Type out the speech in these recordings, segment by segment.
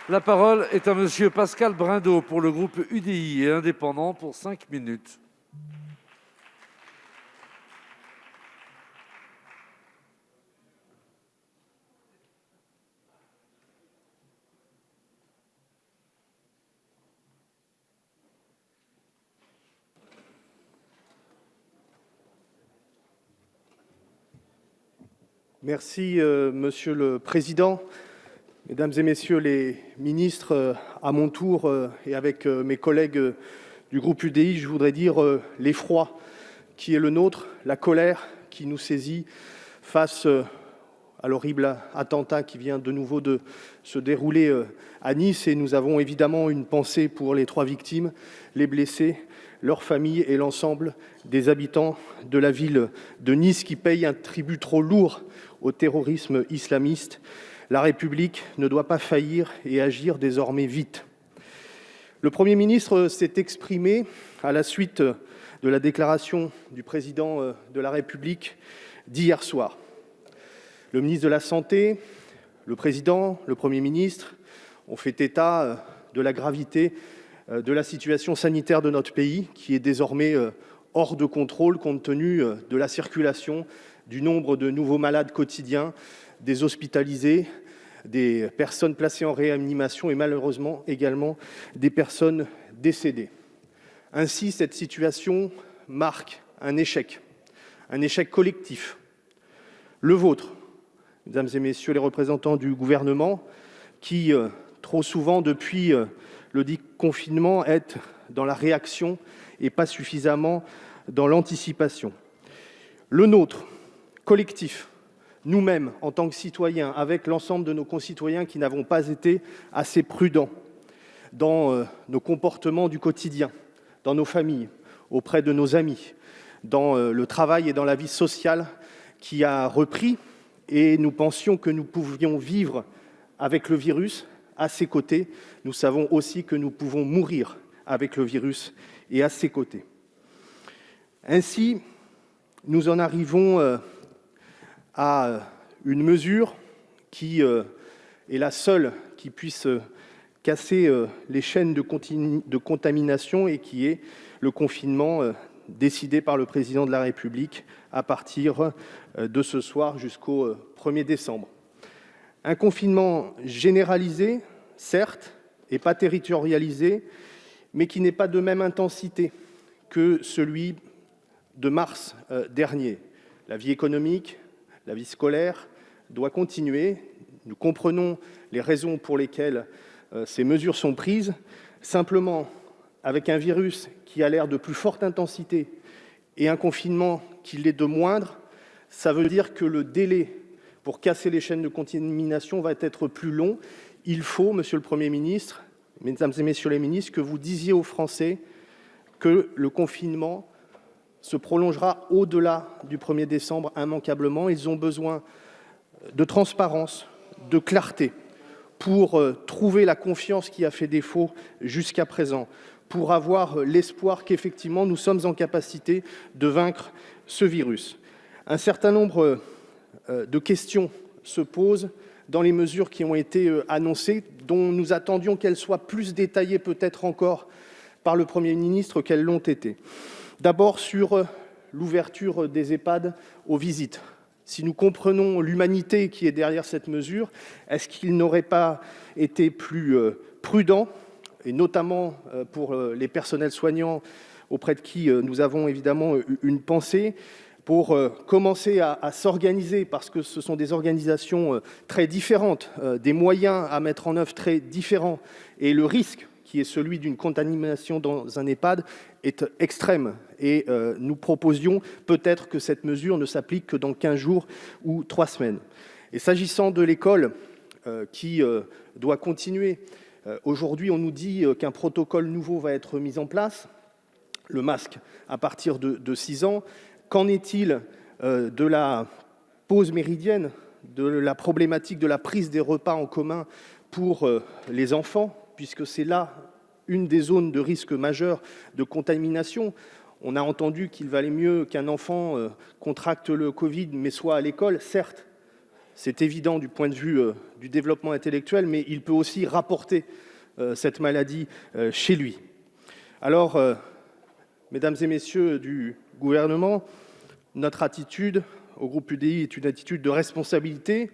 La parole est à Monsieur Pascal Brindeau pour le groupe UDI et indépendant pour 5 minutes. Merci, Monsieur le Président. Mesdames et Messieurs les ministres, à mon tour et avec mes collègues du groupe UDI, je voudrais dire l'effroi qui est le nôtre, la colère qui nous saisit face à l'horrible attentat qui vient de nouveau de se dérouler à Nice. Et nous avons évidemment une pensée pour les 3 victimes, les blessés, leurs familles et l'ensemble des habitants de la ville de Nice qui payent un tribut trop lourd au terrorisme islamiste. La République ne doit pas faillir et agir désormais vite. Le Premier ministre s'est exprimé à la suite de la déclaration du Président de la République d'hier soir. Le ministre de la Santé, le Président, le Premier ministre ont fait état de la gravité de la situation sanitaire de notre pays, qui est désormais hors de contrôle compte tenu de la circulation, du nombre de nouveaux malades quotidiens, des hospitalisés, des personnes placées en réanimation et malheureusement également des personnes décédées. Ainsi, cette situation marque un échec collectif, le vôtre, mesdames et messieurs les représentants du gouvernement, qui trop souvent depuis le dit confinement est dans la réaction et pas suffisamment dans l'anticipation. Le nôtre, collectif, nous-mêmes, en tant que citoyens, avec l'ensemble de nos concitoyens qui n'avons pas été assez prudents dans nos comportements du quotidien, dans nos familles, auprès de nos amis, dans le travail et dans la vie sociale qui a repris, et nous pensions que nous pouvions vivre avec le virus à ses côtés. Nous savons aussi que nous pouvons mourir avec le virus et à ses côtés. Ainsi, nous en arrivons à une mesure qui est la seule qui puisse casser les chaînes de contamination et qui est le confinement décidé par le Président de la République à partir de ce soir jusqu'au 1er décembre. Un confinement généralisé, certes, et pas territorialisé, mais qui n'est pas de même intensité que celui de mars dernier. La vie économique, la vie scolaire doit continuer. Nous comprenons les raisons pour lesquelles ces mesures sont prises. Simplement, avec un virus qui a l'air de plus forte intensité et un confinement qui l'est de moindre, ça veut dire que le délai pour casser les chaînes de contamination va être plus long. Il faut, Monsieur le Premier ministre, Mesdames et Messieurs les ministres, que vous disiez aux Français que le confinement se prolongera au-delà du 1er décembre immanquablement. Ils ont besoin de transparence, de clarté pour trouver la confiance qui a fait défaut jusqu'à présent, pour avoir l'espoir qu'effectivement nous sommes en capacité de vaincre ce virus. Un certain nombre de questions se posent dans les mesures qui ont été annoncées, dont nous attendions qu'elles soient plus détaillées peut-être encore par le Premier ministre qu'elles l'ont été. D'abord sur l'ouverture des EHPAD aux visites. Si nous comprenons l'humanité qui est derrière cette mesure, est-ce qu'il n'aurait pas été plus prudent, et notamment pour les personnels soignants auprès de qui nous avons évidemment une pensée, pour commencer à s'organiser, parce que ce sont des organisations très différentes, des moyens à mettre en œuvre très différents, et le risque qui est celui d'une contamination dans un EHPAD est extrême. Et nous proposions peut-être que cette mesure ne s'applique que dans 15 jours ou 3 semaines. Et s'agissant de l'école qui doit continuer, aujourd'hui on nous dit qu'un protocole nouveau va être mis en place, le masque à partir de 6 ans. Qu'en est-il de la pause méridienne, de la problématique de la prise des repas en commun pour les enfants, puisque c'est là une des zones de risque majeur de contamination. On a entendu qu'il valait mieux qu'un enfant contracte le Covid, mais soit à l'école, certes, C'est évident du point de vue du développement intellectuel, mais il peut aussi rapporter cette maladie chez lui. Alors, mesdames et messieurs du gouvernement, notre attitude au groupe UDI est une attitude de responsabilité.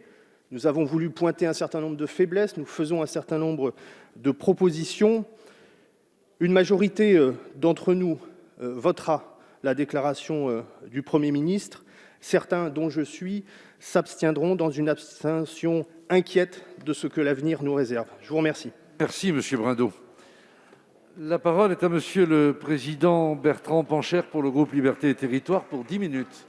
Nous avons voulu pointer un certain nombre de faiblesses, nous faisons un certain nombre de propositions. Une majorité d'entre nous votera la déclaration du Premier ministre. Certains, dont je suis, s'abstiendront dans une abstention inquiète de ce que l'avenir nous réserve. Je vous remercie. Merci, Monsieur Brindot. La parole est à Monsieur le Président Bertrand Pancher pour le groupe Liberté et Territoires pour 10 minutes.